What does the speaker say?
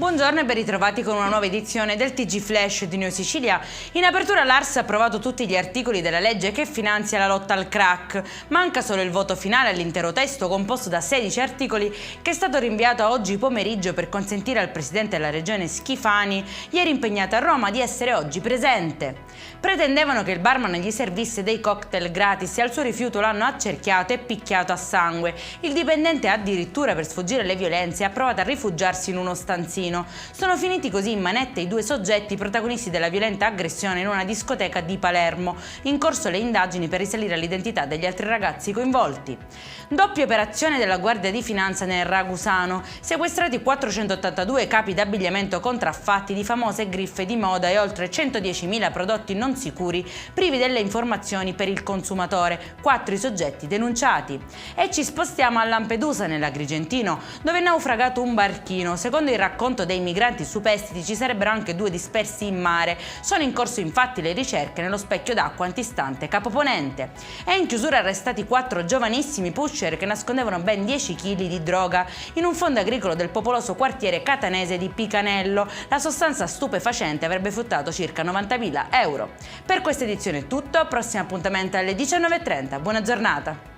Buongiorno e ben ritrovati con una nuova edizione del TG Flash di Neo Sicilia. In apertura l'Ars ha approvato tutti gli articoli della legge che finanzia la lotta al crack. Manca solo il voto finale all'intero testo composto da 16 articoli che è stato rinviato a oggi pomeriggio per consentire al presidente della regione Schifani, ieri impegnato a Roma, di essere oggi presente. Pretendevano che il barman gli servisse dei cocktail gratis e al suo rifiuto l'hanno accerchiato e picchiato a sangue. Il dipendente addirittura, per sfuggire alle violenze, ha provato a rifugiarsi in uno stanzino. Sono finiti così in manette i due soggetti protagonisti della violenta aggressione in una discoteca di Palermo. In corso le indagini per risalire all'identità degli altri ragazzi coinvolti. Doppia operazione della Guardia di Finanza nel Ragusano. Sequestrati 482 capi d'abbigliamento contraffatti di famose griffe di moda e oltre 110.000 prodotti non sicuri privi delle informazioni per il consumatore. 4 i soggetti denunciati. E ci spostiamo a Lampedusa, nell'Agrigentino, dove è naufragato un barchino. Secondo il racconto dei migranti superstiti ci sarebbero anche 2 dispersi in mare. Sono in corso infatti le ricerche nello specchio d'acqua antistante Capo Ponente. E in chiusura arrestati 4 giovanissimi pusher che nascondevano ben 10 kg di droga in un fondo agricolo del popoloso quartiere catanese di Picanello. La sostanza stupefacente avrebbe fruttato circa 90.000 euro. Per questa edizione è tutto, prossimo appuntamento alle 19:30. Buona giornata!